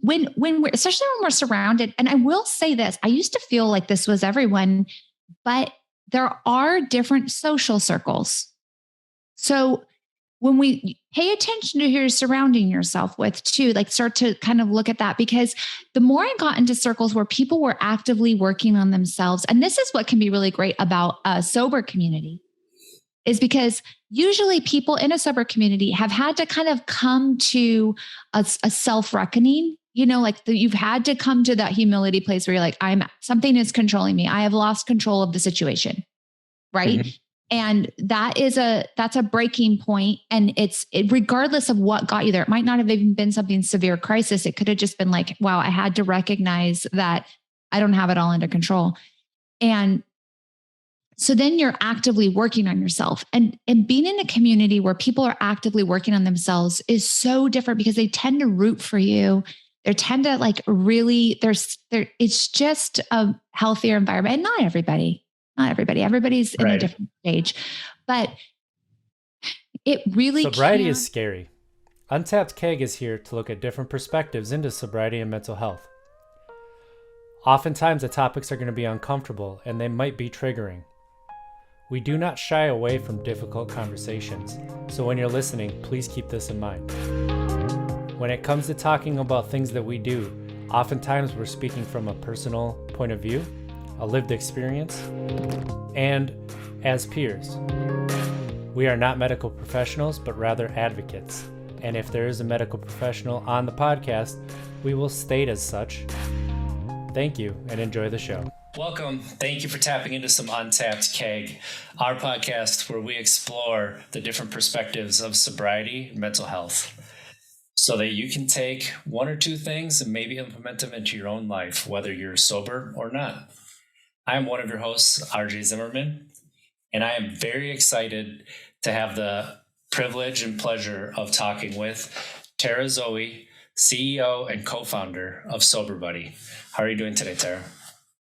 when we're, especially when we're surrounded, and I will say this, I used to feel like this was everyone, but there are different social circles. So when we pay attention to who you're surrounding yourself with too, like start to kind of look at that, because the more I got into circles where people were actively working on themselves, and this is what can be really great about a sober community, is because usually people in a sober community have had to kind of come to a self-reckoning, you've had to come to that humility place where you're like, something is controlling me. I have lost control of the situation. Right. Mm-hmm. And that's a breaking point. And regardless of what got you there, it might not have even been something severe crisis. It could have just been like, wow, I had to recognize that I don't have it all under control. And so then you're actively working on yourself, and being in a community where people are actively working on themselves is so different because they tend to root for you. They tend to like really, it's just a healthier environment. And not everybody's in a different stage, but it really sobriety is scary. Untapped Keg is here to look at different perspectives into sobriety and mental health. Oftentimes the topics are going to be uncomfortable and they might be triggering. We do not shy away from difficult conversations, so when you're listening, please keep this in mind. When it comes to talking about things that we do, oftentimes we're speaking from a personal point of view, a lived experience, and as peers. We are not medical professionals, but rather advocates. And if there is a medical professional on the podcast, we will state as such. Thank you and enjoy the show. Welcome. Thank you for tapping into some Untapped Keg, our podcast where we explore the different perspectives of sobriety and mental health so that you can take one or two things and maybe implement them into your own life, whether you're sober or not. I am one of your hosts, RJ Zimmerman, and I am very excited to have the privilege and pleasure of talking with Tara Zoe, CEO and co-founder of Sober Buddy. How are you doing today, Tara?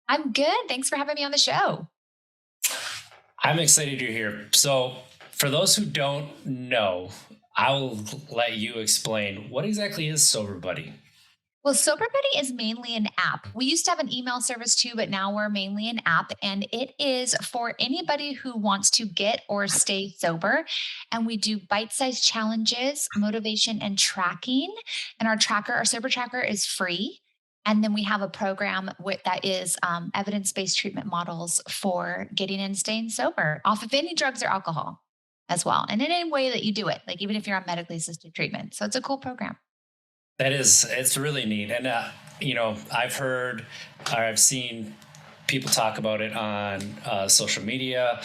I'm good. Thanks for having me on the show. I'm excited you're here. So for those who don't know, I'll let you explain what exactly is Sober Buddy. Well, Sober Buddy is mainly an app. We used to have an email service too, but now we're mainly an app, and it is for anybody who wants to get or stay sober. And we do bite-sized challenges, motivation, and tracking. And our sober tracker is free. And then we have a program that is evidence-based treatment models for getting and staying sober off of any drugs or alcohol as well. And in any way that you do it, like even if you're on medically assisted treatment. So it's a cool program. It's really neat. And, I've seen people talk about it on social media.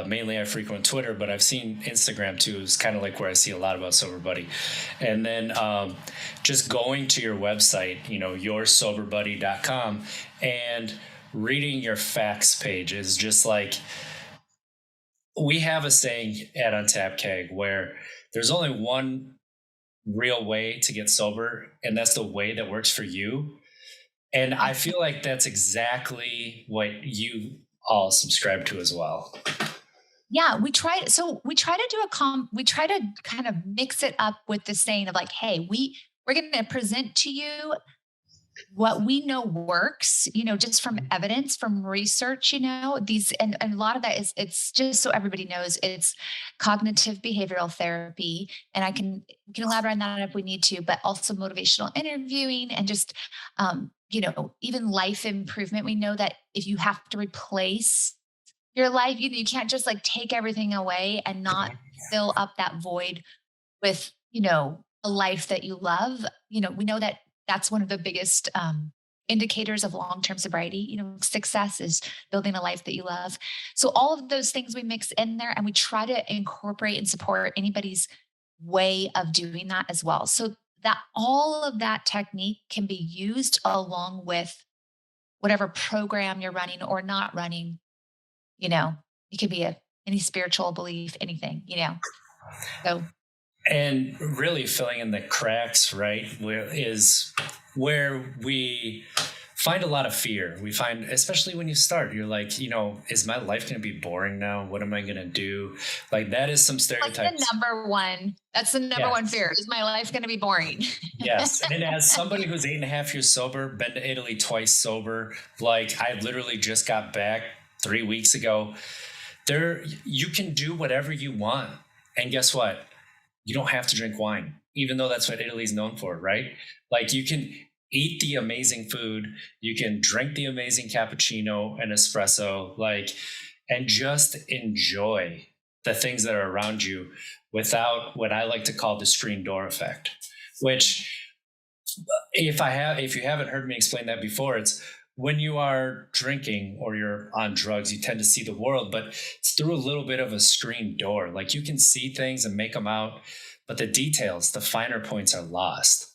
Mainly I frequent Twitter, but I've seen Instagram too. It's kind of like where I see a lot about Sober Buddy. And then just going to your website, yoursoberbuddy.com, and reading your facts page is just like, we have a saying at Untapped Keg where there's only one real way to get sober, and that's the way that works for you. And I feel like that's exactly what you all subscribe to as well. Yeah, we try to kind of mix it up with the saying of like, hey, we're going to present to you what we know works, just from evidence, from research, these, and a lot of that is, it's just so everybody knows, it's cognitive behavioral therapy. And we can elaborate on that if we need to, but also motivational interviewing and just, even life improvement. We know that if you have to replace your life, you can't just like take everything away and not fill up that void with, a life that you love. We know that that's one of the biggest indicators of long-term sobriety. Success is building a life that you love. So all of those things we mix in there, and we try to incorporate and support anybody's way of doing that as well. So that all of that technique can be used along with whatever program you're running or not running. It could be any spiritual belief, anything, so. And really filling in the cracks, right, is where we find a lot of fear. We find, especially when you start, you're like, is my life going to be boring now? What am I going to do? Like that is some Like stereotypes. that's the number one Yes. fear. Is my life going to be boring? Yes. And as somebody who's 8.5 years sober, been to Italy twice sober, like I literally just got back 3 weeks ago. You can do whatever you want. And guess what? You don't have to drink wine, even though that's what Italy's known for, right? Like you can eat the amazing food, you can drink the amazing cappuccino and espresso, and just enjoy the things that are around you without what I like to call the screen door effect, which if you haven't heard me explain that before, it's when you are drinking or you're on drugs, you tend to see the world, but it's through a little bit of a screen door. Like you can see things and make them out, but the details, the finer points are lost.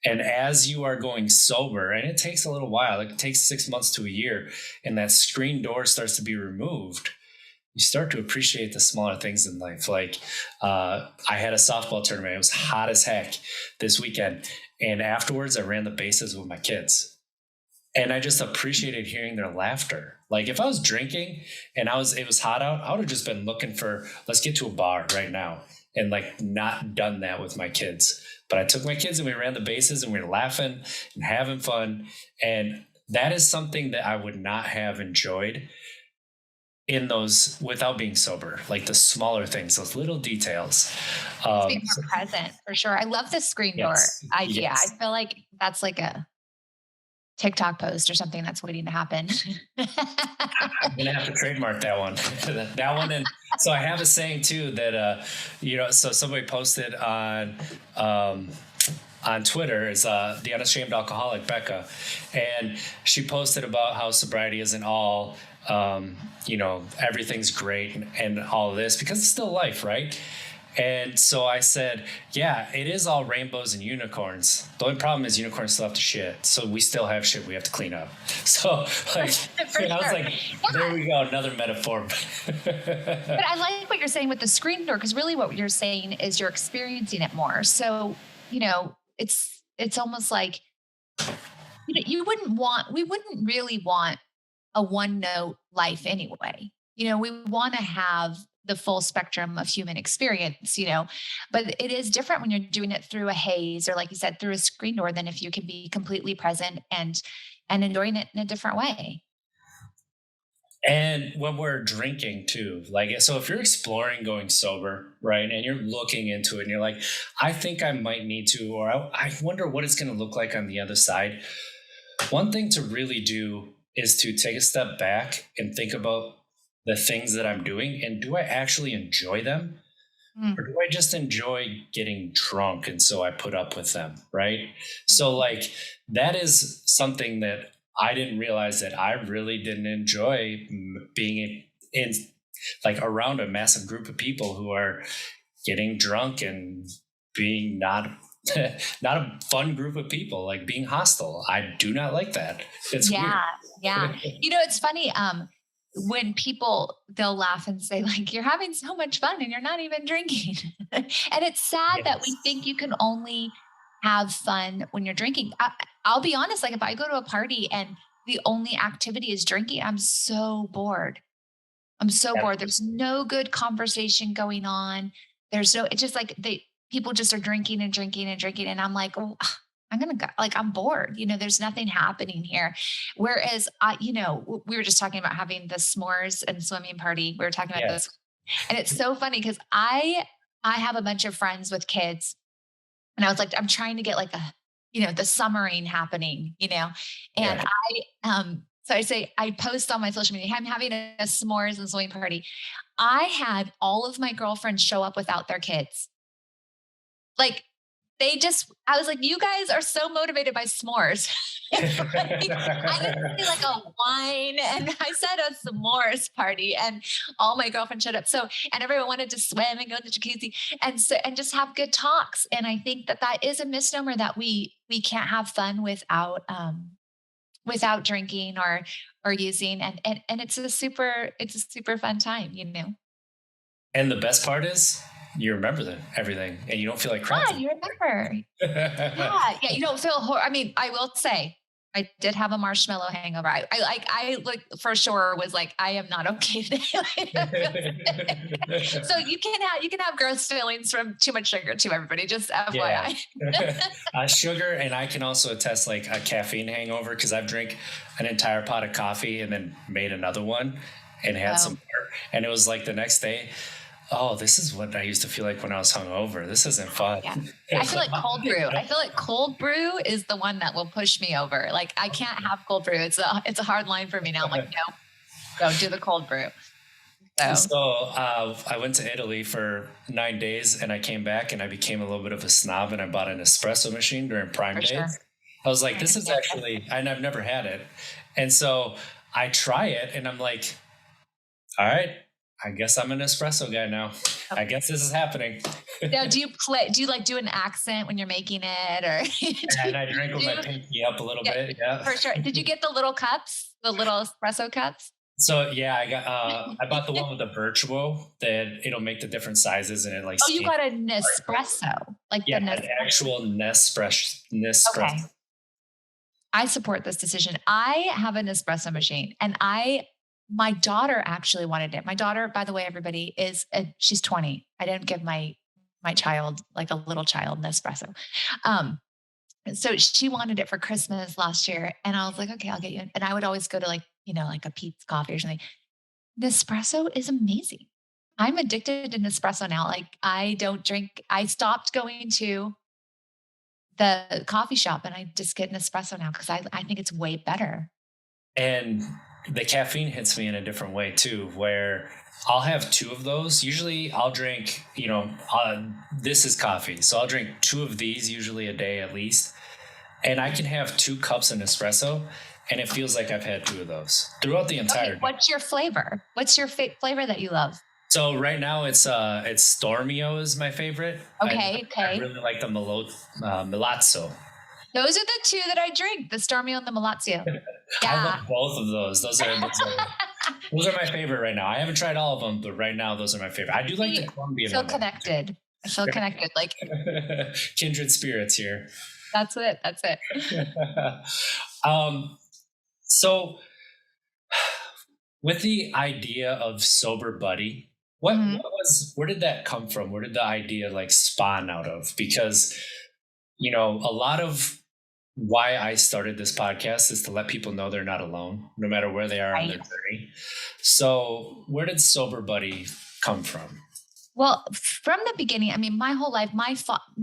And as you are going sober, and it takes a little while, it takes 6 months to a year, and that screen door starts to be removed, you start to appreciate the smaller things in life. Like I had a softball tournament. It was hot as heck this weekend. And afterwards, I ran the bases with my kids. And I just appreciated hearing their laughter. Like if I was drinking and it was hot out, I would have just been looking for, let's get to a bar right now, and like not done that with my kids. But I took my kids and we ran the bases and we were laughing and having fun. And that is something that I would not have enjoyed in those without being sober, like the smaller things, those little details. Being more present for sure. I love the screen door idea. Yes. I feel like that's like a TikTok post or something that's waiting to happen. I'm gonna have to trademark that one. That one. And so I have a saying too that so somebody posted on Twitter is the Unashamed Alcoholic, Becca, and she posted about how sobriety isn't all everything's great and all of this, because it's still life, right? And so I said, yeah, it is all rainbows and unicorns. The only problem is unicorns still have to shit. So we still have shit we have to clean up. So I was like, there we go, another metaphor. But I like what you're saying with the screen door, because really what you're saying is you're experiencing it more. So, it's almost like, we wouldn't really want a one note life anyway. We want to have the full spectrum of human experience, but it is different when you're doing it through a haze, or like you said, through a screen door, than if you can be completely present and enjoying it in a different way. And when we're drinking too, so if you're exploring going sober, right, and you're looking into it and you're like, I think I might need to, or I wonder what it's going to look like on the other side. One thing to really do is to take a step back and think about the things that I'm doing, and do I actually enjoy them? Or do I just enjoy getting drunk and so I put up with them, right? So that is something that I didn't realize that I really didn't enjoy, being in around a massive group of people who are getting drunk and being not a fun group of people, like being hostile. I do not like that. It's weird. Yeah. It's funny. When they'll laugh and say, like, you're having so much fun and you're not even drinking. And it's sad that we think you can only have fun when you're drinking. I'll be honest, if I go to a party and the only activity is drinking, I'm so bored. Bored. There's no good conversation going on. It's just people just are drinking and drinking and drinking. And I'm like, oh, I'm going to go, I'm bored, there's nothing happening here. Whereas we were just talking about having the s'mores and swimming party. We were talking about this, and it's so funny because I have a bunch of friends with kids, and I was like, I'm trying to get the summering happening, and so I post on my social media, I'm having a s'mores and swimming party. I had all of my girlfriends show up without their kids. I was like, you guys are so motivated by s'mores. I didn't see a wine, and I said a s'mores party, and all my girlfriends showed up. So, and everyone wanted to swim and go to the jacuzzi and just have good talks. And I think that is a misnomer, that we can't have fun without drinking or using. And it's a super fun time, And the best part is, you remember everything, and you don't feel like crap. Yeah, you remember. Yeah, you don't feel I will say, I did have a marshmallow hangover. I like for sure was like, I am not okay today. So you can have gross feelings from too much sugar too, everybody. Just Yeah. FYI. Sugar, and I can also attest like a caffeine hangover because I've drank an entire pot of coffee and then made another one and had some more. And it was like the next day, oh, this is what I used to feel like when I was hungover. This isn't fun. Yeah. I feel like cold brew. I feel like cold brew is the one that will push me over. Like I can't have cold brew. It's a hard line for me now. I'm like, no, don't do the cold brew. So I went to Italy for 9 days and I came back and I became a little bit of a snob and I bought an espresso machine during Prime Days. Sure. I was like, this is actually, and I've never had it. And so I try it and I'm like, all right, I guess I'm an espresso guy now. I guess this is happening. Now, do you like do an accent when you're making it, or? And I drink with my pinky up a little bit. Yeah, for sure. Did you get the little cups, the little espresso cups? So yeah, I bought the one with the virtual that it'll make the different sizes and it like. Oh, you got a Nespresso, like the an actual Nespresso. Okay. I support this decision. I have an espresso machine, and my daughter actually wanted it. My daughter, by the way, everybody she's 20. I didn't give my child, like a little child, an espresso. So she wanted it for Christmas last year. And I was like, okay, I'll get you. And I would always go to like a Pete's Coffee or something. Nespresso is amazing. I'm addicted to Nespresso now. Like I stopped going to the coffee shop and I just get an espresso now because I think it's way better. And the caffeine hits me in a different way too, where I'll have 2 of those. Usually I'll drink, this is coffee. So I'll drink 2 of these usually a day at least. And I can have 2 cups of espresso and it feels like I've had 2 of those throughout the entire day. What's your flavor? What's your flavor that you love? So right now it's Stormio is my favorite. Okay. I really like the Milazzo. Those are the 2 that I drink, the Stormio and the Milazzo. Yeah. I love both of those. Those are my favorite right now. I haven't tried all of them, but right now those are my favorite. I do like the Colombian one. I feel connected. Like kindred spirits here. That's it. So with the idea of sober buddy, where did that come from? Where did the idea like spawn out of? Because, a lot of why I started this podcast is to let people know they're not alone, no matter where they are on their journey. So where did Sober Buddy come from? Well, from the beginning, I mean, my whole life,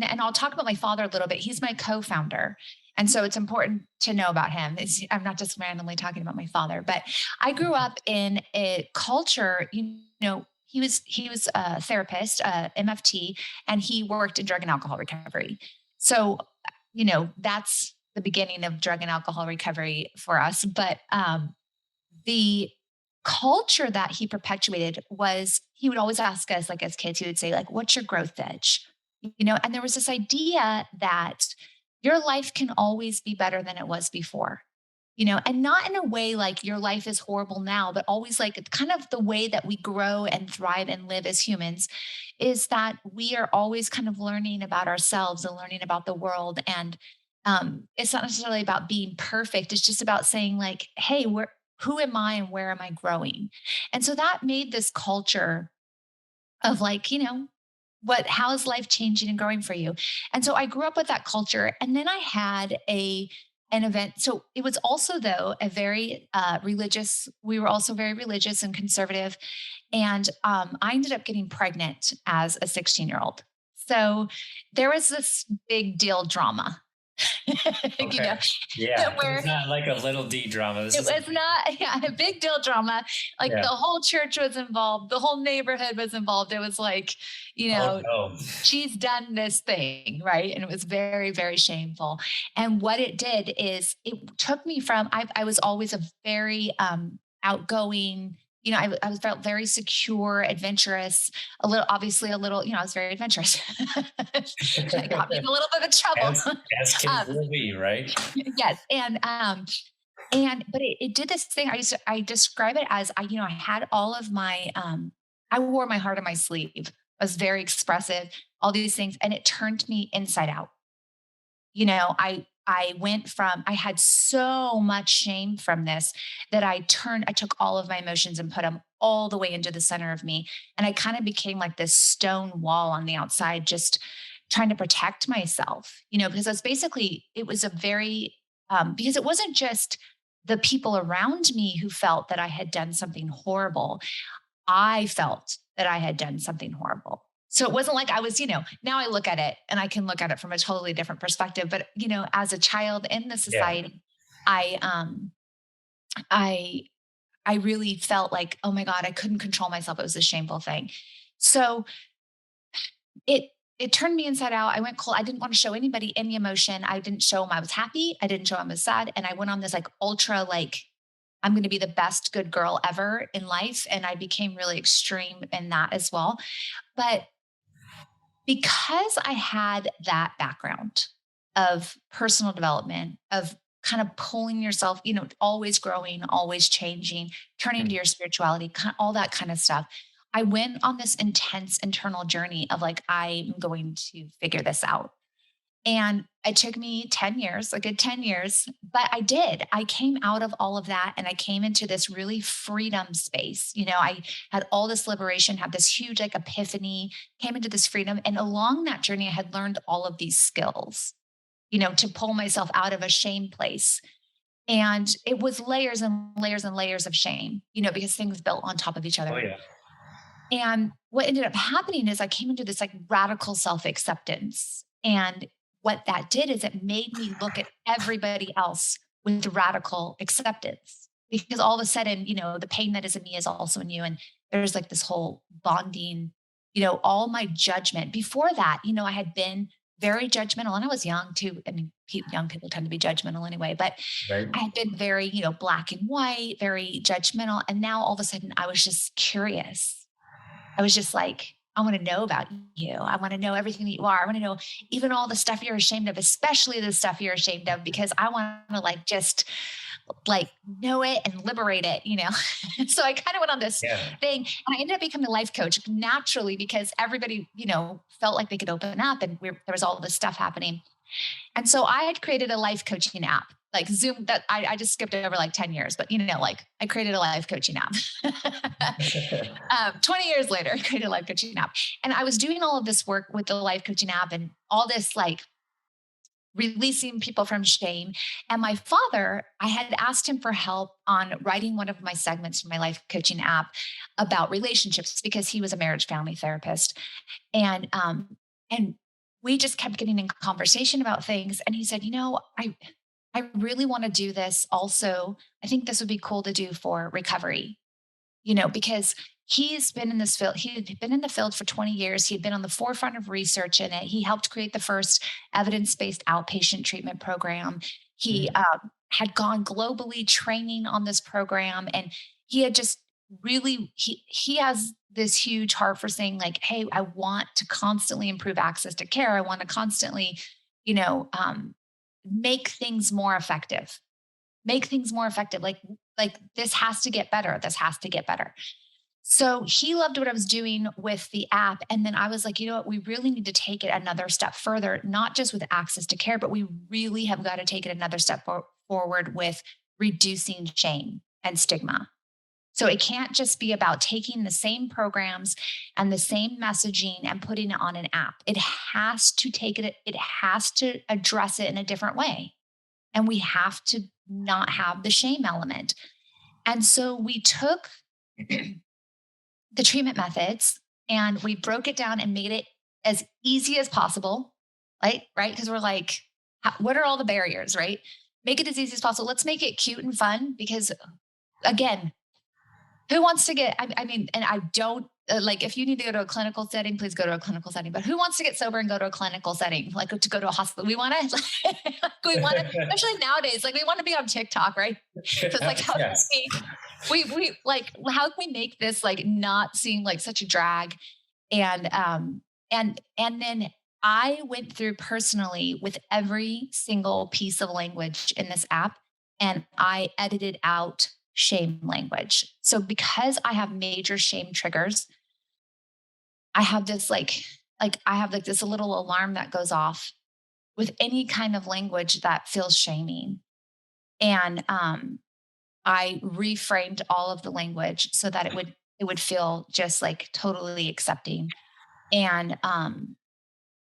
and I'll talk about my father a little bit. He's my co-founder. And so it's important to know about him. I'm not just randomly talking about my father, but I grew up in a culture, he was a therapist, MFT, and he worked in drug and alcohol recovery. So, that's the beginning of drug and alcohol recovery for us. But the culture that he perpetuated was, he would always ask us, like as kids, he would say, like, what's your growth edge? And there was this idea that your life can always be better than it was before, and not in a way like your life is horrible now, but always like kind of the way that we grow and thrive and live as humans is that we are always kind of learning about ourselves and learning about the world. And it's not necessarily about being perfect. It's just about saying like, hey, who am I and where am I growing? And so that made this culture of like, how is life changing and growing for you? And so I grew up with that culture. And then I had an event. So it was also though, a very religious, we were also very religious and conservative. And I ended up getting pregnant as a 16-year-old. So there was this big deal drama. Okay. Yeah, it's not like a little D drama. It was not a big deal drama. Like the whole church was involved. The whole neighborhood was involved. It was like, she's done this thing, right? And it was very, very shameful. And what it did is it took me from, I was always a very outgoing, I felt very secure, adventurous, I was very adventurous. I got me in a little bit of trouble. As kids will be, right? Yes. But it did this thing. I describe it as, I had all of my, I wore my heart on my sleeve. I was very expressive, all these things. And it turned me inside out. I had so much shame from this that I took all of my emotions and put them all the way into the center of me. And I kind of became like this stone wall on the outside, just trying to protect myself, because it was a very, because it wasn't just the people around me who felt that I had done something horrible. I felt that I had done something horrible. So it wasn't like I was, now I look at it and I can look at it from a totally different perspective. But, as a child in the Yeah. society, I, I, I really felt like, oh my God, I couldn't control myself. It was a shameful thing. So it, it turned me inside out. I went cold. I didn't want to show anybody any emotion. I didn't show them I was happy. I didn't show them I was sad. And I went on this like ultra, like, I'm going to be the best good girl ever in life. And I became really extreme in that as well. But because I had that background of personal development, of kind of pulling yourself, always growing, always changing, turning to Mm. your spirituality, all that kind of stuff. I went on this intense internal journey of like, I'm going to figure this out. And it took me 10 years, a good 10 years, but I did. I came out of all of that and I came into this really freedom space. I had all this liberation, had this huge like epiphany, came into this freedom. And along that journey, I had learned all of these skills, to pull myself out of a shame place. And it was layers and layers and layers of shame, because things built on top of each Oh other. yeah. And what ended up happening is I came into this like radical self acceptance. And what that did is it made me look at everybody else with radical acceptance because all of a sudden, the pain that is in me is also in you. And there's like this whole bonding, all my judgment. Before that, I had been very judgmental and I was young too. I mean, young people tend to be judgmental anyway, but Right. I had been very, black and white, very judgmental. And now all of a sudden I was just curious. I was just like, I want to know about you. I want to know everything that you are. I want to know even all the stuff you're ashamed of, especially the stuff you're ashamed of, because I want to like just like know it and liberate it, So I kind of went on this Yeah. thing and I ended up becoming a life coach naturally because everybody, felt like they could open up and there was all this stuff happening. And so I had created a life coaching app, like Zoom that I just skipped over like 10 years, but like I created a life coaching app. 20 years later, I created a life coaching app. And I was doing all of this work with the life coaching app and all this like releasing people from shame. And my father, I had asked him for help on writing one of my segments from my life coaching app about relationships because he was a marriage family therapist. And we just kept getting in conversation about things. And he said, I really want to do this also. I think this would be cool to do for recovery, because he's been in this field. He had been in the field for 20 years. He had been on the forefront of research in it. He helped create the first evidence-based outpatient treatment program. He Mhm. had gone globally training on this program. And he had just really, he has this huge heart for saying like, hey, I want to constantly improve access to care. I want to constantly, you know, um, make things more effective, make things more effective. Like this has to get better. This has to get better. So he loved what I was doing with the app. And then I was like, you know what? We really need to take it another step further, not just with access to care, but we really have got to take it another step forward with reducing shame and stigma. So it can't just be about taking the same programs and the same messaging and putting it on an app. It has to take it, it has to address it in a different way. And we have to not have the shame element. And so we took the treatment methods and we broke it down and made it as easy as possible. Right. Because we're like, what are all the barriers? Right. Make it as easy as possible. Let's make it cute and fun because, again, who wants to get, I mean, and I don't like if you need to go to a clinical setting, please go to a clinical setting. But who wants to get sober and go to a clinical setting, like to go to a hospital? We want to, we want to, especially nowadays, like we want to be on TikTok, right? So it's like, how can Yes. we like, how can we make this like not seem like such a drag? And then I went through personally with every single piece of language in this app and I edited out shame language. So because I have major shame triggers, I have this like I have like this little alarm that goes off with any kind of language that feels shaming. And I reframed all of the language so that it would feel just like totally accepting. And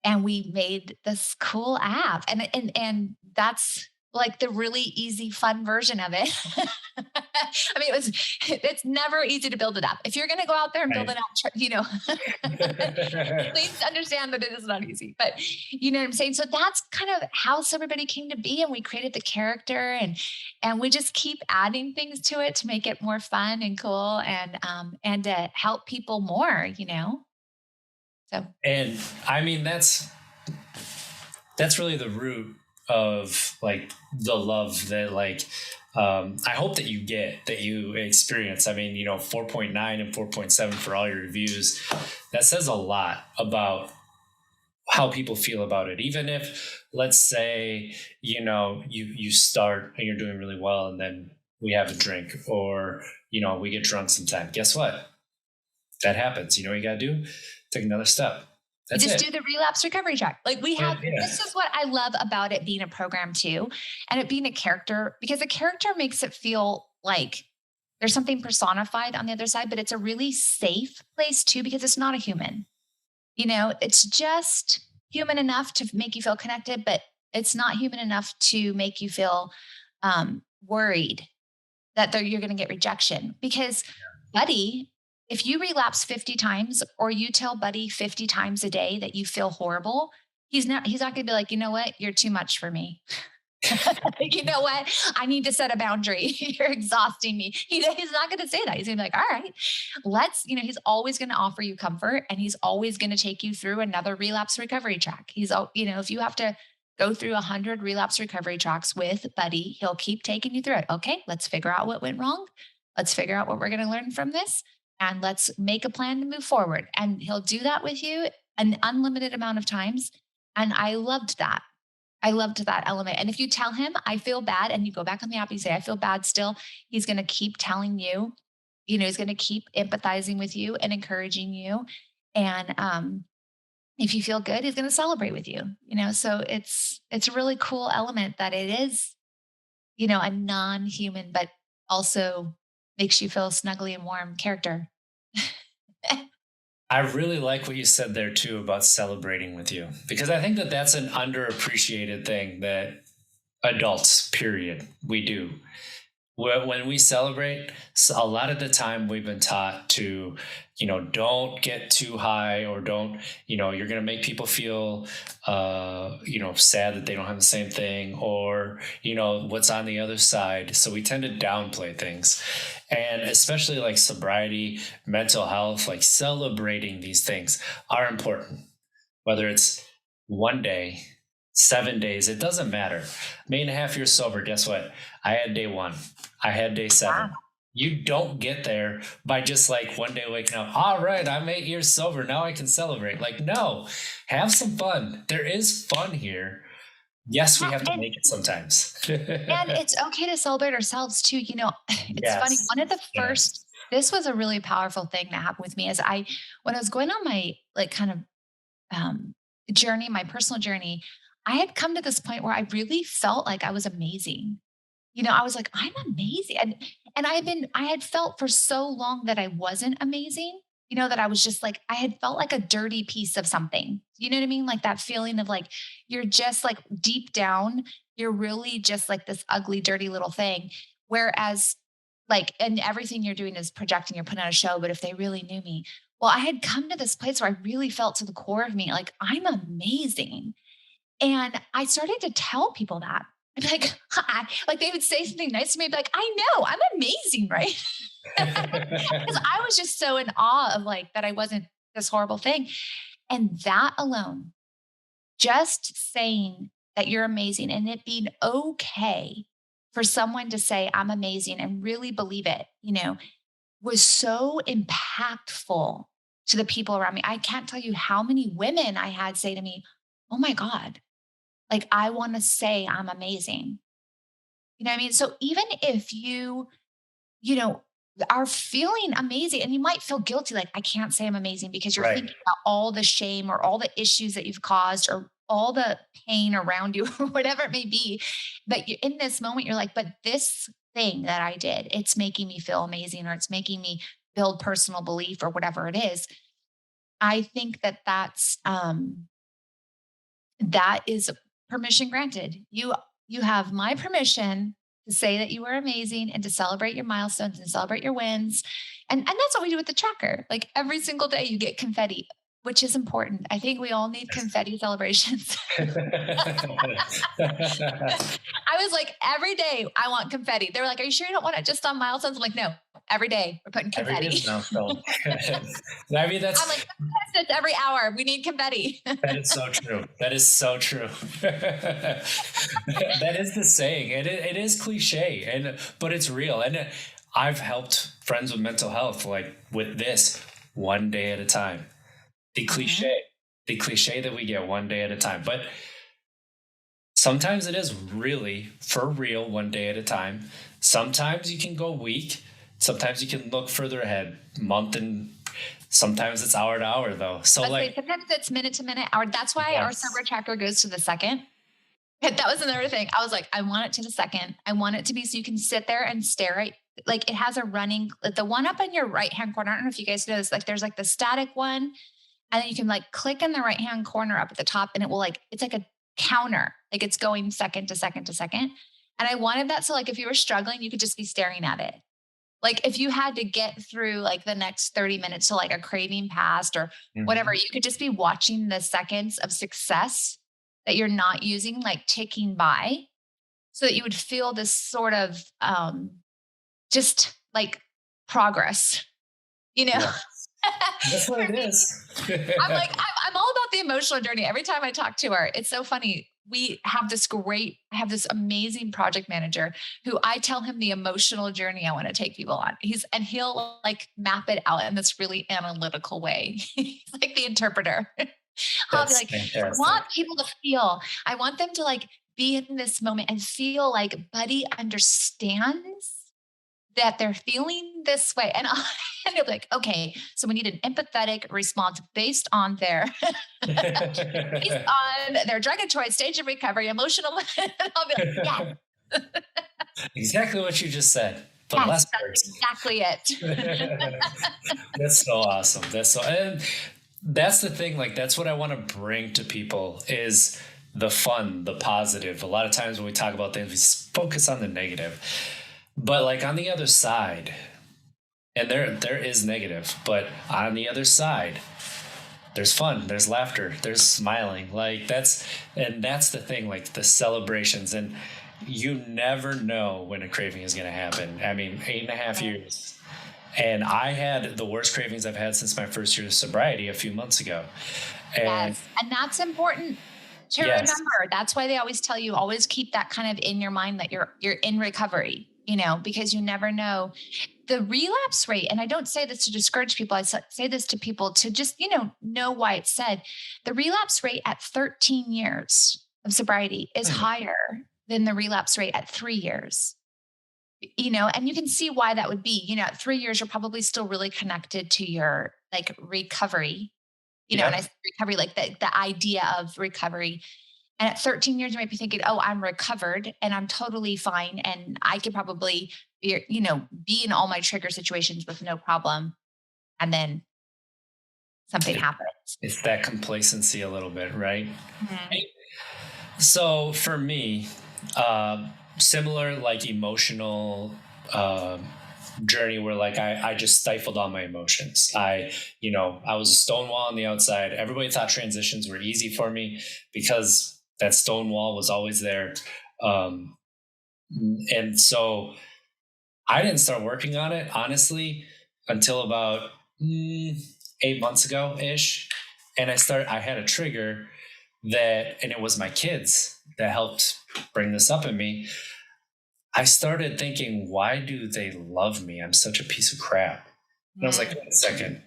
and we made this cool app, and that's like the really easy fun version of it. I mean, it's never easy to build it up. If you're going to go out there and build Right. an app, please understand that it is not easy, but you know what I'm saying? So that's kind of how everybody came to be. And we created the character, and we just keep adding things to it to make it more fun and cool, and to help people more. So And I mean, that's really the root of like the love that like I hope that you experience. I mean, 4.9 and 4.7 for all your reviews. That says a lot about how people feel about it. Even if, let's say, you start and you're doing really well, and then we have a drink, or we get drunk sometime. Guess what? That happens. You know what you got to do? Take another step. That's just it. do the relapse recovery track. Like we have, Yeah. this is what I love about it being a program too, and it being a character, because a character makes it feel like there's something personified on the other side, but it's a really safe place too, because it's not a human. It's just human enough to make you feel connected, but it's not human enough to make you feel worried that you're going to get rejection. Because, buddy, if you relapse 50 times, or you tell buddy 50 times a day that you feel horrible, he's not going to be like, you know what? You're too much for me. You know what? I need to set a boundary. You're exhausting me. He's not going to say that. He's going to be like, all right, he's always going to offer you comfort, and he's always going to take you through another relapse recovery track. If you have to go through 100 relapse recovery tracks with buddy, he'll keep taking you through it. Okay, let's figure out what went wrong. Let's figure out what we're going to learn from this, and let's make a plan to move forward. And he'll do that with you an unlimited amount of times. And I loved that. I loved that element. And if you tell him, I feel bad, and you go back on the app, you say, I feel bad still, he's going to keep telling you, he's going to keep empathizing with you and encouraging you. And if you feel good, he's going to celebrate with you, so it's a really cool element that it is, a non-human, but also makes you feel snuggly and warm character. I really like what you said there too about celebrating with you, because I think that that's an underappreciated thing that adults, period, we do. When we celebrate, a lot of the time we've been taught to, don't get too high, or don't, you're going to make people feel, sad that they don't have the same thing, or, what's on the other side. So we tend to downplay things. And especially like sobriety, mental health, like celebrating these things are important. Whether it's one day, 7 days, it doesn't matter. Me and a half years sober, guess what? I had day 1. I had day 7. Wow. You don't get there by just like one day waking up, all right, I'm 8 years sober, now I can celebrate. Like, no, have some fun. There is fun here. Yes, we have to make it sometimes. And it's okay to celebrate ourselves too. It's funny. One of the first, this was a really powerful thing that happened with me, is when I was going on my like kind of journey, my personal journey, I had come to this point where I really felt like I was amazing. I was like, I'm amazing. And I had felt for so long that I wasn't amazing, that I was just like, I had felt like a dirty piece of something. You know what I mean? Like that feeling of like, you're just like deep down, you're really just like this ugly, dirty little thing. Whereas like, and everything you're doing is projecting, you're putting on a show, but if they really knew me, well, I had come to this place where I really felt to the core of me, like I'm amazing. And I started to tell people that. I'd be like, hi. Like they would say something nice to me. I'd be like, I know, I'm amazing, right? Because I was just so in awe of like that I wasn't this horrible thing. And that alone, just saying that you're amazing, and it being okay for someone to say I'm amazing and really believe it, was so impactful to the people around me. I can't tell you how many women I had say to me, oh my God, like, I want to say I'm amazing. You know what I mean? So even if you are feeling amazing, and you might feel guilty, like I can't say I'm amazing because you're Right. thinking about all the shame or all the issues that you've caused, or all the pain around you or whatever it may be. But in this moment, you're like, but this thing that I did, it's making me feel amazing, or it's making me build personal belief, or whatever it is. I think that that is permission granted. You have my permission to say that you are amazing and to celebrate your milestones and celebrate your wins. And that's what we do with the tracker. Like every single day you get confetti, which is important. I think we all need confetti celebrations. I was like, every day I want confetti. They were like, are you sure you don't want it just on milestones? I'm like, no, every day we're putting confetti. Every day is milestone. I mean, I'm like, it's every hour. We need confetti. That is so true. That is so true. That is the saying. It is cliche, but it's real. And I've helped friends with mental health, like with this, one day at a time. The cliche that we get one day at a time. But sometimes it is really for real, one day at a time. Sometimes you can go week. Sometimes you can look further ahead, month, and sometimes it's hour to hour though. So sometimes it's minute to minute, hour. That's why our sober tracker goes to the second. That was another thing. I was like, I want it to the second. I want it to be so you can sit there and stare at, like it has a running, the one up in your right-hand corner. I don't know if you guys know this, like there's like the static one. And then you can like click in the right-hand corner up at the top, and it will it's like a counter, like it's going second to second to second. And I wanted that. So like, if you were struggling, you could just be staring at it. Like if you had to get through like the next 30 minutes to like a craving past or whatever, you could just be watching the seconds of success that you're not using, like ticking by, so that you would feel this sort of just like progress, Yeah. That's what it is. I'm all about the emotional journey. Every time I talk to her, it's so funny. I have this amazing project manager who I tell him the emotional journey I want to take people on. He'll like map it out in this really analytical way. He's like the interpreter. I'll be like, fantastic. I want people to feel, I want them to like be in this moment and feel like Buddy understands that they're feeling this way. And I'll be like, okay, so we need an empathetic response based on their drug and choice, stage of recovery, emotional. I'll be like, yeah. Exactly what you just said. But less that's exactly it. That's so awesome. And that's the thing. Like, that's what I want to bring to people is the fun, the positive. A lot of times when we talk about things, we focus on the negative. But like on the other side, and there is negative, but on the other side, there's fun, there's laughter, there's smiling. Like that's the thing, like the celebrations. And you never know when a craving is going to happen. I mean, 8.5 years. And I had the worst cravings I've had since my first year of sobriety a few months ago. And that's important to remember. That's why they always tell you, always keep that kind of in your mind that you're in recovery. Because you never know the relapse rate. And I don't say this to discourage people. I say this to people to just, know why it's said. The relapse rate at 13 years of sobriety is higher than the relapse rate at 3 years, and you can see why that would be. At 3 years, you're probably still really connected to your like recovery, and I say recovery, like the idea of recovery. And at 13 years, you might be thinking, oh, I'm recovered and I'm totally fine. And I could probably, be in all my trigger situations with no problem. And then something happens. It's that complacency a little bit, right? Mm-hmm. So for me, similar like emotional journey where like I just stifled all my emotions. I was a stonewall on the outside. Everybody thought transitions were easy for me because that stone wall was always there. And so I didn't start working on it, honestly, until about 8 months ago-ish. And I had a trigger and it was my kids that helped bring this up in me. I started thinking, why do they love me? I'm such a piece of crap. And I was like, wait a second.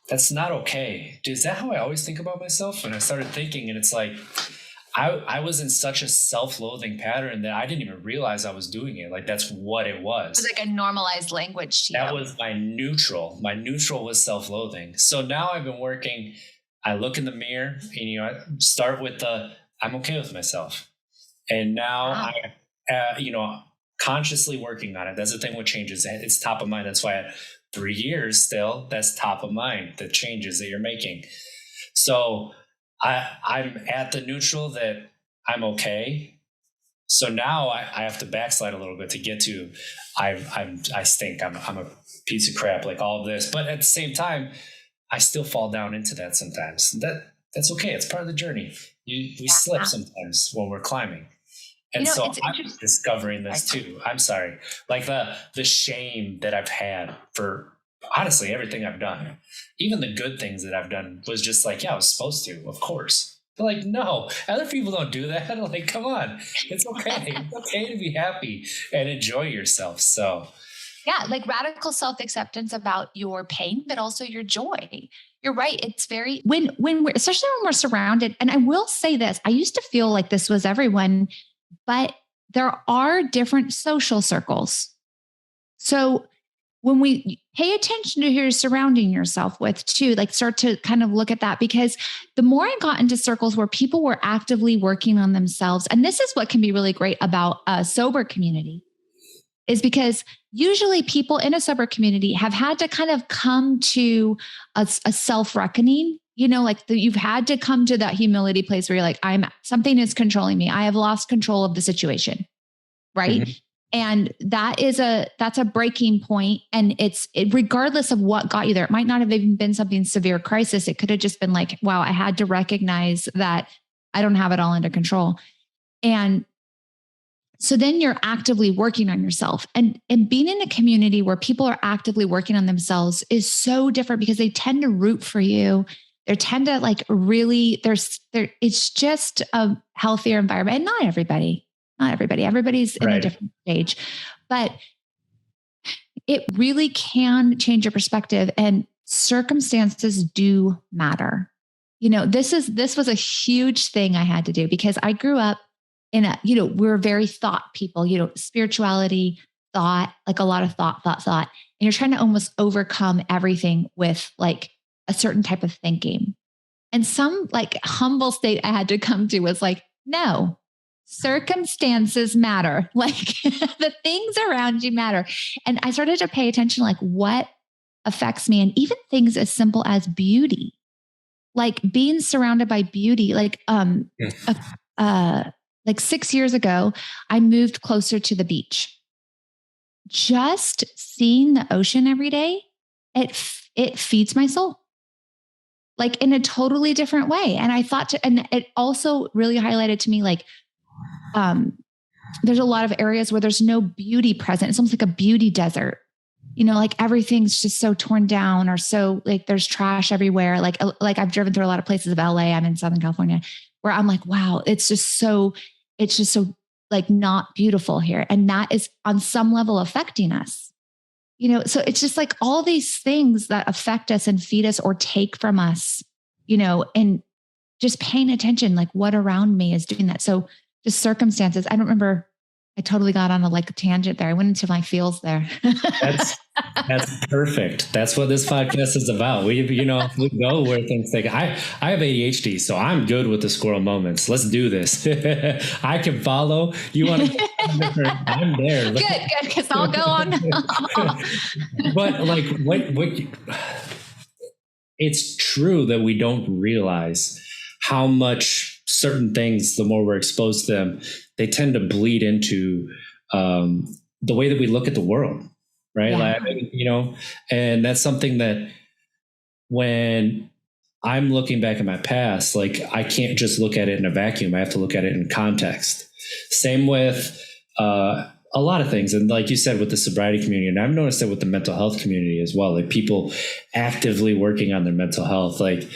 That's not okay. Is that how I always think about myself? And I started thinking, and it's like, I was in such a self-loathing pattern that I didn't even realize I was doing it. Like that's what it was. It was like a normalized language to you. That was my neutral. My neutral was self-loathing. So now I've been working I look in the mirror and, I start with I'm okay with myself. And now consciously working on it. That's the thing with changes. It's top of mind. That's why at 3 years still, that's top of mind, the changes that you're making. So I'm at the neutral that I'm okay. So now I have to backslide a little bit to get to, I stink. I'm a piece of crap, like all of this. But at the same time, I still fall down into that sometimes. That's okay. It's part of the journey. We slip sometimes when we're climbing. And so I'm discovering this too. I'm sorry. Like the shame that I've had for honestly everything I've done, even the good things that I've done was just like, yeah, I was supposed to, of course. But like, no, other people don't do that. Like, come on. It's okay. It's okay to be happy and enjoy yourself. So yeah, like radical self-acceptance about your pain, but also your joy. You're right. It's very, when we're, especially when we're surrounded. And I will say this, I used to feel like this was everyone, but there are different social circles. So when we pay attention to who you're surrounding yourself with too, like start to kind of look at that, because the more I got into circles where people were actively working on themselves, and this is what can be really great about a sober community, is because usually people in a sober community have had to kind of come to a self-reckoning, you've had to come to that humility place where you're like, something is controlling me. I have lost control of the situation. Right. Mm-hmm. And that's a breaking point. And regardless of what got you there, it might not have even been something severe crisis. It could have just been like, wow, I had to recognize that I don't have it all under control. And so then you're actively working on yourself, and being in a community where people are actively working on themselves is so different because they tend to root for you. They tend to like really, it's just a healthier environment. And not everybody's in a different stage, but it really can change your perspective, and circumstances do matter. This was a huge thing I had to do because I grew up in we're very thought people, spirituality, thought, like a lot of thought. And you're trying to almost overcome everything with like a certain type of thinking. And some like humble state I had to come to was like, no, circumstances matter. Like the things around you matter. And I started to pay attention, like what affects me, and even things as simple as beauty, like being surrounded by beauty. Like 6 years ago, I moved closer to the beach. Just seeing the ocean every day, it feeds my soul, like in a totally different way. And I thought and it also really highlighted to me, like, there's a lot of areas where there's no beauty present. It's almost like a beauty desert, like everything's just so torn down, or so like there's trash everywhere. Like I've driven through a lot of places of LA. I'm in Southern California, where I'm like, wow, it's just so like not beautiful here. And that is on some level affecting us, so it's just like all these things that affect us and feed us or take from us, and just paying attention, like what around me is doing that. So just circumstances. I don't remember. I totally got on a tangent there. I went into my feels there. That's perfect. That's what this podcast is about. We go where things take. I have ADHD, so I'm good with the squirrel moments. Let's do this. I can follow. You want to? I'm there. Good, because I'll go on. But like, what? It's true that we don't realize how much certain things, the more we're exposed to them, they tend to bleed into the way that we look at the world, right? Yeah. And that's something that when I'm looking back at my past, like I can't just look at it in a vacuum. I have to look at it in context. Same with a lot of things. And like you said, with the sobriety community, and I've noticed that with the mental health community as well, like people actively working on their mental health, like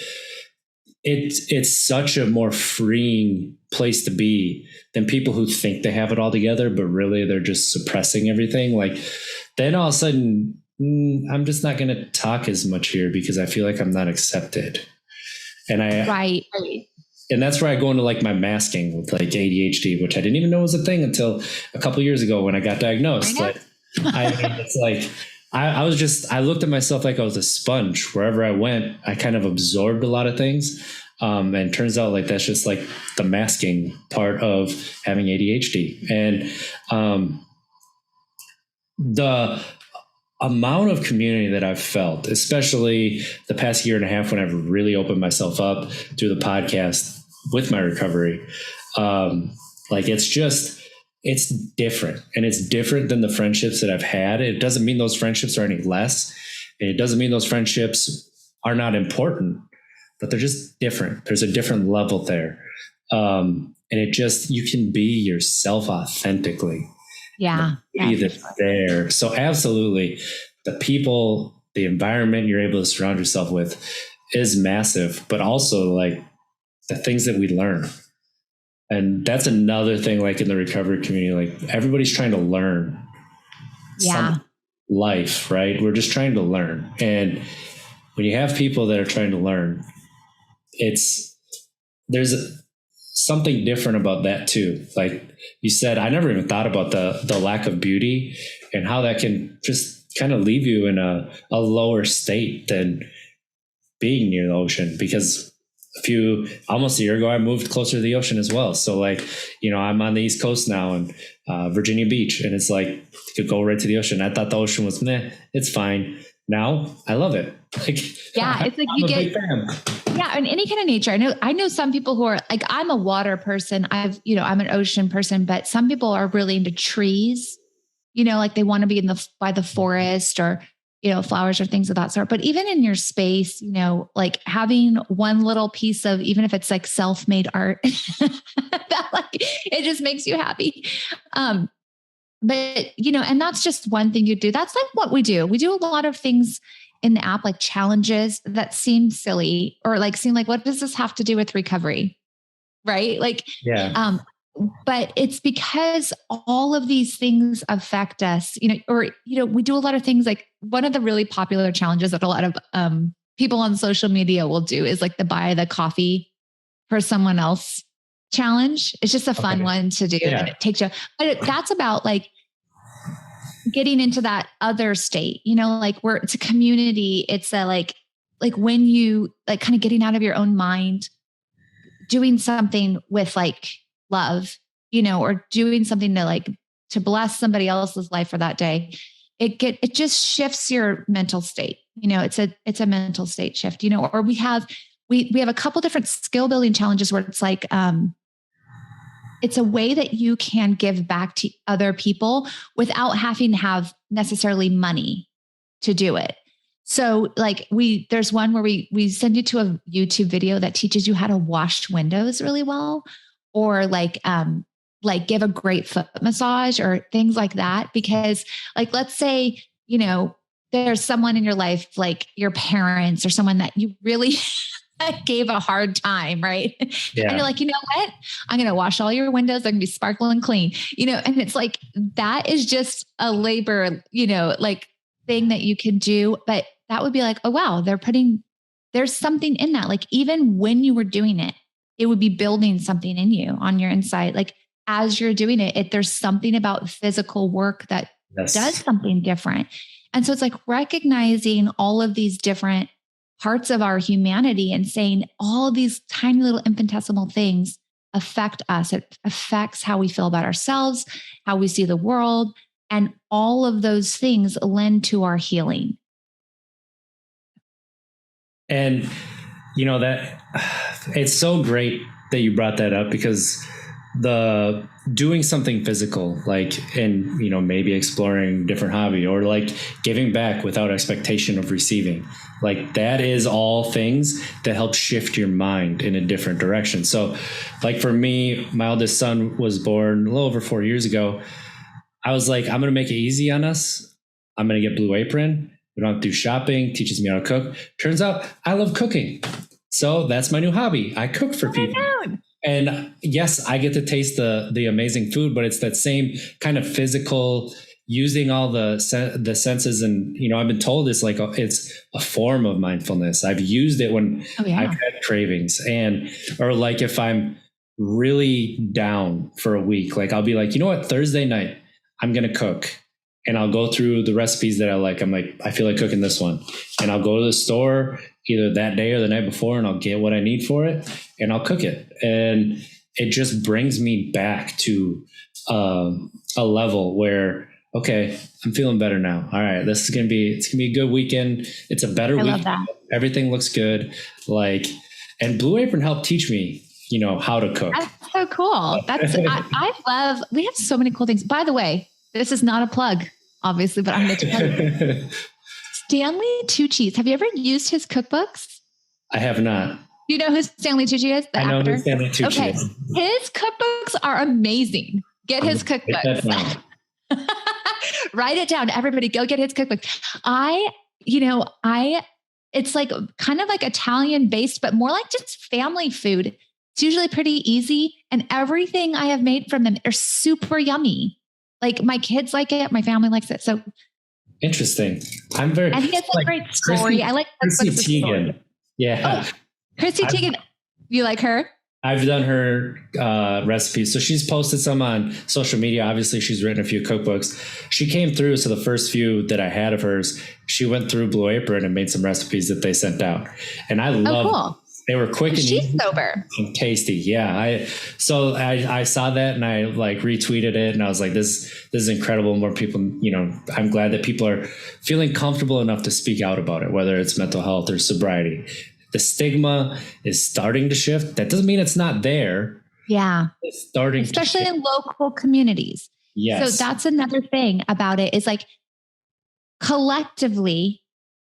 it's such a more freeing place to be than people who think they have it all together, but really they're just suppressing everything. Like then all of a sudden, I'm just not going to talk as much here because I feel like I'm not accepted. And right. And that's where I go into like my masking with like ADHD, which I didn't even know was a thing until a couple of years ago when I got diagnosed. But it's like, I looked at myself like I was a sponge. Wherever I went, I kind of absorbed a lot of things. And turns out like that's just like the masking part of having ADHD. And the amount of community that I've felt, especially the past year and a half when I've really opened myself up through the podcast with my recovery, like it's different, and it's different than the friendships that I've had. It doesn't mean those friendships are any less. And it doesn't mean those friendships are not important, but they're just different. There's a different level there. And you can be yourself authentically. Yeah. That's there. So absolutely, the people, the environment you're able to surround yourself with is massive, but also like the things that we learn. And that's another thing, like in the recovery community, like everybody's trying to learn some life, right? We're just trying to learn. And when you have people that are trying to learn, there's something different about that too. Like you said, I never even thought about the lack of beauty and how that can just kind of leave you in a lower state than being near the ocean. Because almost a year ago, I moved closer to the ocean as well. So like, I'm on the East Coast now and Virginia Beach, and it's like, you could go right to the ocean. I thought the ocean was, it's fine. Now I love it. Like, yeah, it's like you get, yeah, in any kind of nature. I know some people who are like, I'm a water person. I'm an ocean person, but some people are really into trees, like they want to be by the forest or, flowers or things of that sort. But even in your space, like having one little piece of, even if it's like self-made art, that like, it just makes you happy. But, and that's just one thing you do. That's like what we do. We do a lot of things in the app, like challenges that seem silly or like seem like, what does this have to do with recovery? Right? Like, yeah. But it's because all of these things affect us, we do a lot of things. Like one of the really popular challenges that a lot of people on social media will do is like the buy the coffee for someone else challenge. It's just a fun one to do. Yeah. And it takes you, but that's about like getting into that other state, like where it's a community. It's a like when you like kind of getting out of your own mind, doing something with like love, or doing something to bless somebody else's life for that day. It just shifts your mental state. It's a mental state shift, or we have a couple different skill building challenges where it's like, it's a way that you can give back to other people without having to have necessarily money to do it. So like there's one where we send you to a YouTube video that teaches you how to wash windows really well, or like give a great foot massage or things like that. Because like, let's say, there's someone in your life, like your parents or someone that you really gave a hard time. Right. Yeah. And you're like, you know what? I'm going to wash all your windows. They're going to be sparkling clean, and it's like, that is just a labor, like thing that you can do. But that would be like, oh, wow, there's something in that. Like, even when you were doing it, it would be building something in you on your inside. Like as you're doing it, there's something about physical work that does something different. And so it's like recognizing all of these different parts of our humanity and saying all of these tiny little infinitesimal things affect us. It affects how we feel about ourselves, how we see the world, and all of those things lend to our healing. And that it's so great that you brought that up, because the doing something physical, like, and maybe exploring different hobby or like giving back without expectation of receiving, like that is all things that help shift your mind in a different direction. So like for me, my oldest son was born a little over 4 years ago. I was like, I'm going to make it easy on us. I'm going to get Blue Apron. We don't have to do shopping, teaches me how to cook. Turns out I love cooking. So that's my new hobby. I cook for people. And yes, I get to taste the amazing food, but it's that same kind of physical, using all the senses. And, I've been told it's like, it's a form of mindfulness. I've used it when I've had cravings, or like if I'm really down for a week, like I'll be like, you know what, Thursday night, I'm going to cook. and I'll go through the recipes that I like. I'm like, I feel like cooking this one, and I'll go to the store either that day or the night before, and I'll get what I need for it, and I'll cook it. And it just brings me back to a level where, okay, I'm feeling better now. All right, it's gonna be a good weekend. It's a better week. Love that. Everything looks good. And Blue Apron helped teach me, how to cook. That's so cool. We have so many cool things. By the way, this is not a plug, obviously, but I'm going to tell you. Stanley Tucci's. Have you ever used his cookbooks? I have not. Do you know who Stanley Tucci is? I know who Stanley Tucci is. His cookbooks are amazing. Get his cookbooks. Write it down. Everybody go get his cookbook. It's like kind of like Italian based, but more like just family food. It's usually pretty easy. And everything I have made from them are super yummy. Like my kids like it. My family likes it. So interesting. And he has a great story. I like Chrissy Teigen. Yeah. Oh, Chrissy Teigen. You like her? I've done her recipes. So she's posted some on social media. Obviously, she's written a few cookbooks. She came through. So the first few that I had of hers, she went through Blue Apron and made some recipes that they sent out. And I love cool. They were quick and she's easy sober and tasty. Yeah. I saw that and I retweeted it and I was like, this is incredible. More people, I'm glad that people are feeling comfortable enough to speak out about it, whether it's mental health or sobriety. The stigma is starting to shift. That doesn't mean it's not there. Yeah. It's starting especially in local communities. Yes. So that's another thing about it is like collectively,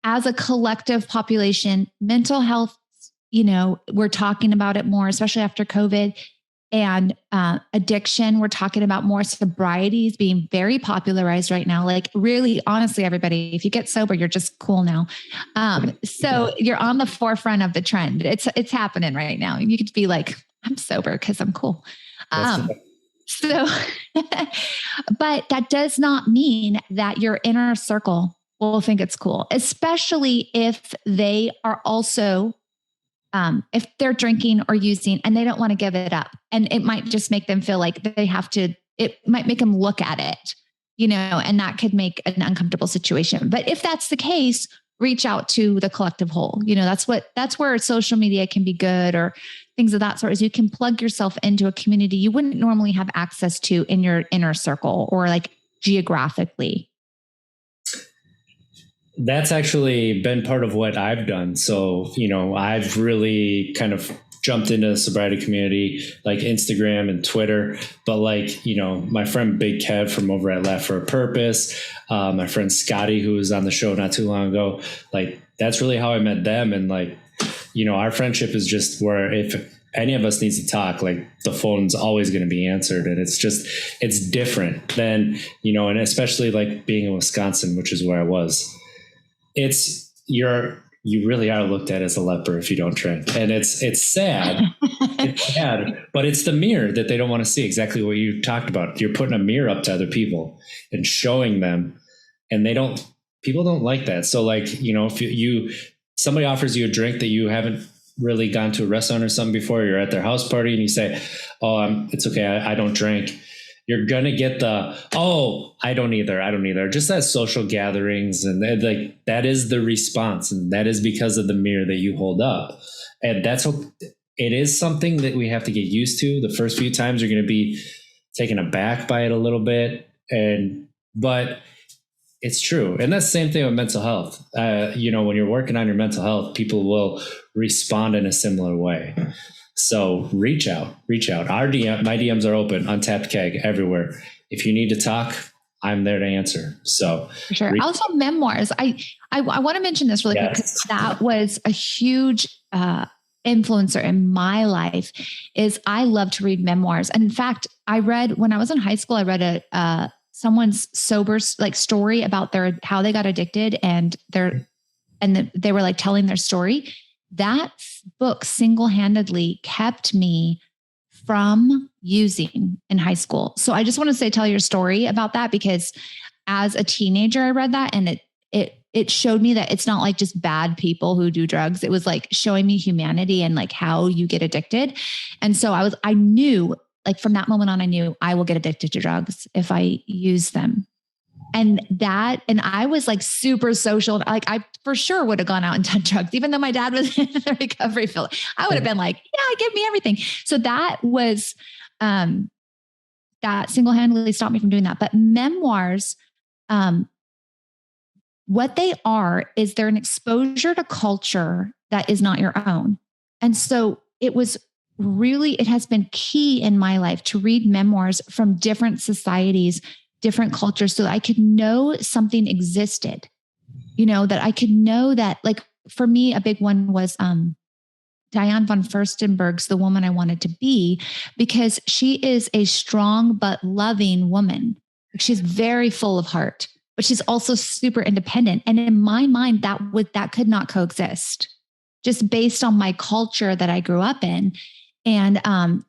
as a collective population, mental health, we're talking about it more, especially after COVID, and addiction. We're talking about more. Sobriety is being very popularized right now. Like really, honestly, everybody, if you get sober, you're just cool now. So you're on the forefront of the trend. It's happening right now. You could be like, I'm sober because I'm cool. So, but that does not mean that your inner circle will think it's cool, especially if they are also if they're drinking or using and they don't want to give it up. And it might just make them feel like they have to, it might make them look at it, and that could make an uncomfortable situation. But if that's the case, reach out to the collective whole. That's where social media can be good or things of that sort, is you can plug yourself into a community you wouldn't normally have access to in your inner circle or like geographically. That's actually been part of what I've done. So, I've really kind of jumped into the sobriety community, like Instagram and Twitter. But my friend Big Kev from over at Laugh for a Purpose, my friend Scotty, who was on the show not too long ago, that's really how I met them. And our friendship is just where if any of us needs to talk, the phone's always going to be answered. And it's different than, and especially being in Wisconsin, which is where I was. You really are looked at as a leper if you don't drink. And it's sad. It's sad, but it's the mirror that they don't want to see. Exactly what you talked about. You're putting a mirror up to other people and showing them, and people don't like that. So if somebody offers you a drink that you haven't really gone to a restaurant or something before, you're at their house party and you say, it's okay. I don't drink. You're going to get I don't either. Just at social gatherings. And that is the response. And that is because of the mirror that you hold up. And it is something that we have to get used to. The first few times you're going to be taken aback by it a little bit. But it's true. And that's the same thing with mental health. When you're working on your mental health, people will respond in a similar way. So reach out. My DMs are open, Untapped Keg everywhere. If you need to talk, I'm there to answer. So for sure. Also memoirs. I want to mention this really quick because that was a huge influencer in my life. Is I love to read memoirs. And in fact, when I was in high school, I read someone's sober story about how they got addicted and they were telling their story. That book single-handedly kept me from using in high school. So I just want to tell your story about that, because as a teenager, I read that and it showed me that it's not just bad people who do drugs. It was showing me humanity and how you get addicted. And so I knew from that moment on, I knew I will get addicted to drugs if I use them. And I was like super social. Like I for sure would have gone out and done drugs, even though my dad was in the recovery field. I would have been like, yeah, give me everything. So that was, that single-handedly stopped me from doing that. But memoirs, what they are is they're an exposure to culture that is not your own. And so it has been key in my life to read memoirs from different societies, different cultures, so that I could know something existed, that I could know that, like, for me, a big one was, Diane von Furstenberg's The Woman I Wanted to Be, because she is a strong but loving woman. She's very full of heart, but she's also super independent. And in my mind, that could not coexist, just based on my culture that I grew up in. And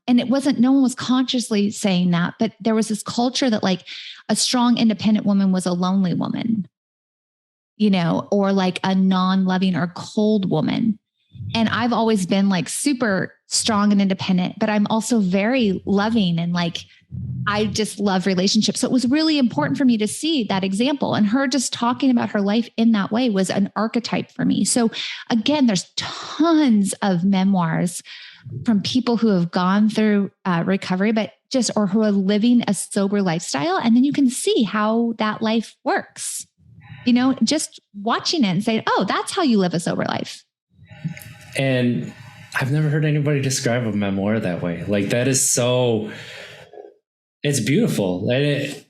it wasn't, no one was consciously saying that, but there was this culture that like a strong, independent woman was a lonely woman, or like a non-loving or cold woman. And I've always been like super strong and independent, but I'm also very loving and like, I just love relationships. So it was really important for me to see that example, and her just talking about her life in that way was an archetype for me. So again, there's tons of memoirs from people who have gone through recovery, or who are living a sober lifestyle. And then you can see how that life works, just watching it and saying, oh, that's how you live a sober life. And I've never heard anybody describe a memoir that way. Like, that is it's beautiful. And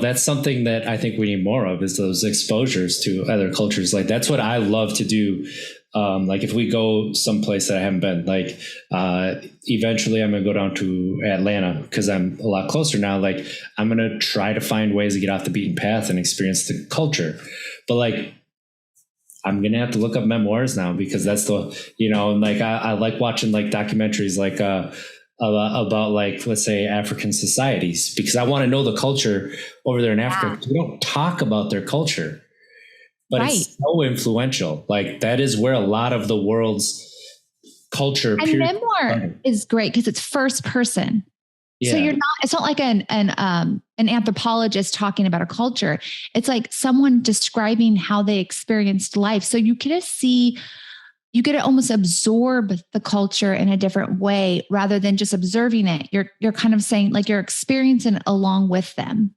that's something that I think we need more of, is those exposures to other cultures. Like, that's what I love to do. Like, if we go someplace that I haven't been, like, eventually I'm going to go down to Atlanta because I'm a lot closer now. Like, I'm going to try to find ways to get off the beaten path and experience the culture. But like, I'm going to have to look up memoirs now, because that's like, I like watching like documentaries, like, about like, let's say, African societies, because I want to know the culture over there in Africa. We don't talk about their culture, but It's so influential. Like, that is where a lot of the world's culture. And memoir is great because it's first person. Yeah. So it's not like an anthropologist talking about a culture. It's like someone describing how they experienced life. So you get to almost absorb the culture in a different way rather than just observing it. You're kind of saying, like, you're experiencing it along with them,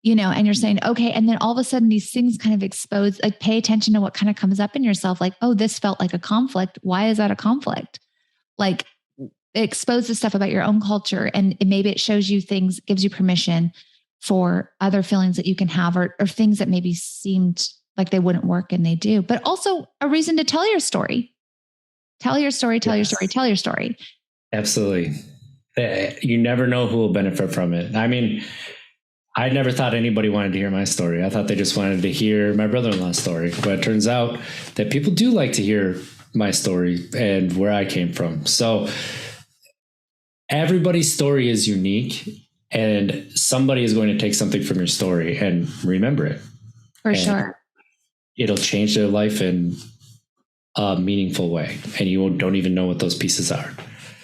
and you're saying, okay. And then all of a sudden these things kind of expose, like, pay attention to what kind of comes up in yourself. Like, oh, this felt like a conflict. Why is that a conflict? Like, it exposes stuff about your own culture, and maybe it shows you things, gives you permission for other feelings that you can have, or things that maybe seemed like they wouldn't work and they do, but also a reason to tell your story. Tell your story, tell your story, tell your story. Absolutely. You never know who will benefit from it. I mean, I never thought anybody wanted to hear my story. I thought they just wanted to hear my brother-in-law's story, but it turns out that people do like to hear my story and where I came from. So everybody's story is unique, and somebody is going to take something from your story and remember it. For sure. It'll change their life in a meaningful way, and you don't even know what those pieces are.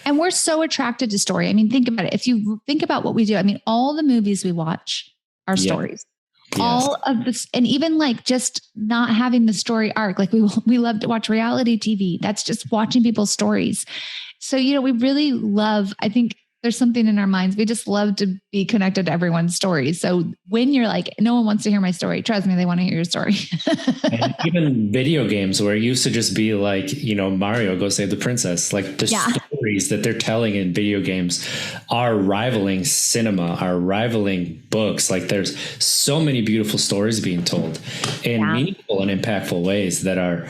And we're so attracted to story. I mean, think about it. If you think about what we do, I mean, all the movies we watch are stories. Yes. All of this, and even like just not having the story arc. Like we love to watch reality TV. That's just watching people's stories. So, we really love, I think there's something in our minds. We just love to be connected to everyone's story. So when you're like, no one wants to hear my story, trust me, they want to hear your story. And even video games, where it used to just be like, Mario, go save the princess. Like, the stories that they're telling in video games are rivaling cinema, are rivaling books. Like, there's so many beautiful stories being told in meaningful and impactful ways that are,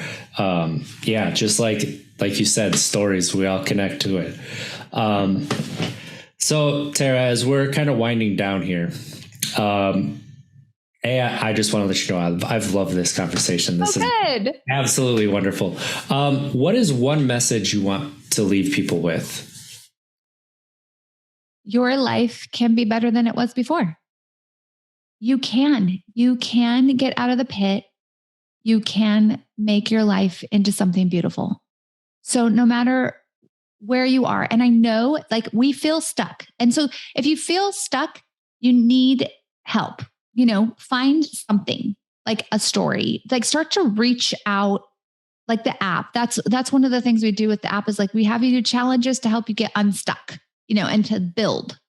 just like you said, stories, we all connect to it. So, Tara, as we're kind of winding down here, I just want to let you know I've loved this conversation. This is absolutely wonderful. What is one message you want to leave people with? Your life can be better than it was before. You can get out of the pit. You can make your life into something beautiful. So no matter where you are, and I know, like, we feel stuck. And so if you feel stuck, you need help. find something like a story, like start to reach out, like the app. That's one of the things we do with the app is like, we have you do challenges to help you get unstuck, and to build,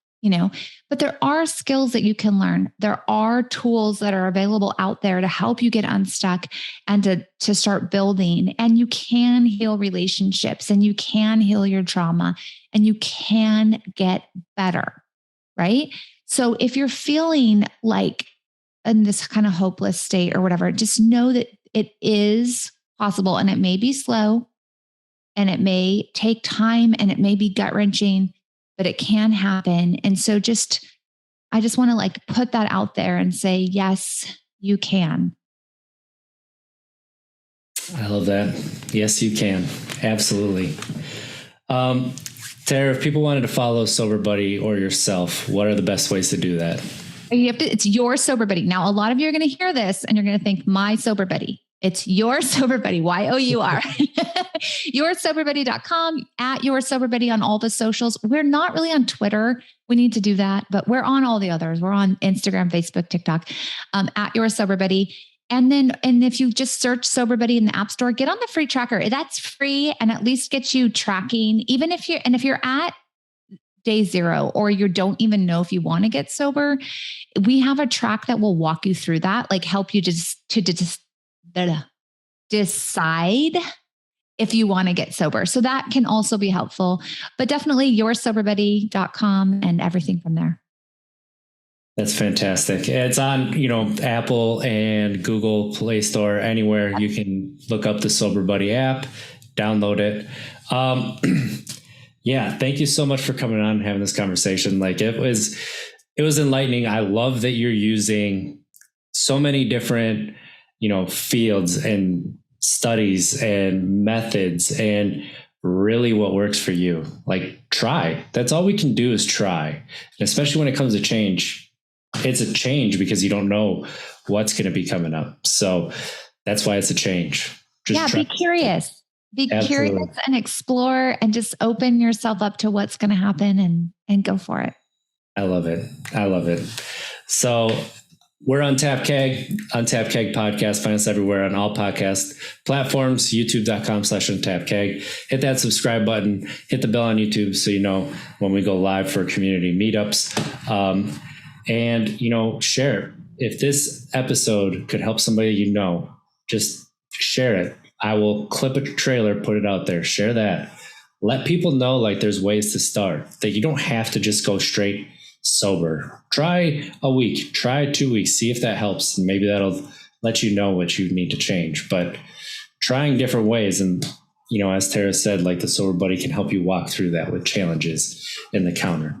but there are skills that you can learn. There are tools that are available out there to help you get unstuck and to start building. And you can heal relationships, and you can heal your trauma, and you can get better. Right. So if you're feeling like in this kind of hopeless state or whatever, just know that it is possible, and it may be slow, and it may take time, and it may be gut wrenching, but it can happen. And so I just want to like put that out there and say, yes, you can. I love that. Yes, you can. Absolutely. Tara, if people wanted to follow Sober Buddy or yourself, what are the best ways to do that? It's Your Sober Buddy. Now, a lot of you are going to hear this and you're going to think, my Sober Buddy. It's Your Sober Buddy, YOUR. YourSoberBuddy.com, at Your Sober Buddy on all the socials. We're not really on Twitter. We need to do that, but we're on all the others. We're on Instagram, Facebook, TikTok, at Your Sober Buddy. And if you just search Sober Buddy in the App Store, get on the free tracker. That's free and at least gets you tracking. If you're at day 0 or you don't even know if you want to get sober, we have a track that will walk you through that, like help you to decide if you want to get sober. So that can also be helpful, but definitely YourSoberBuddy.com and everything from there. That's fantastic. It's on, Apple and Google Play Store, anywhere. You can look up the Sober Buddy app, download it. Yeah. Thank you so much for coming on and having this conversation. Like it was enlightening. I love that you're using so many different, fields and studies and methods, and really what works for you. Like try. That's all we can do is try. And especially when it comes to change, it's a change because you don't know what's going to be coming up. So that's why it's a change. Be curious. Be Absolutely. Curious and explore and just open yourself up to what's going to happen and go for it. I love it. So we're Untapped Keg podcast. Find us everywhere on all podcast platforms, youtube.com/UntappedKeg. Hit that subscribe button, hit the bell on YouTube so you know when we go live for community meetups. And share. If this episode could help somebody, just share it. I will clip a trailer, put it out there, share that. Let people know like there's ways to start, that you don't have to just go straight sober. Try a week, try 2 weeks, see if that helps. And maybe that'll let you know what you need to change. But trying different ways. And, as Tara said, like the Sober Buddy can help you walk through that with challenges in the counter.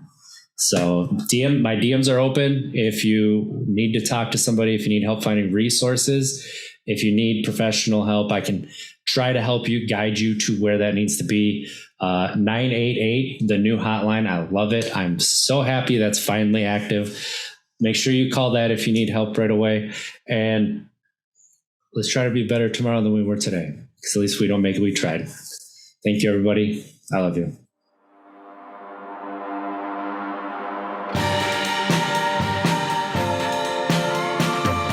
So my DMs are open. If you need to talk to somebody, if you need help finding resources, if you need professional help, I can try to help you, guide you to where that needs to be. 988, the new hotline. I love it. I'm so happy that's finally active. Make sure you call that if you need help right away. And let's try to be better tomorrow than we were today, because at least we don't make it. We tried. Thank you, everybody. I love you.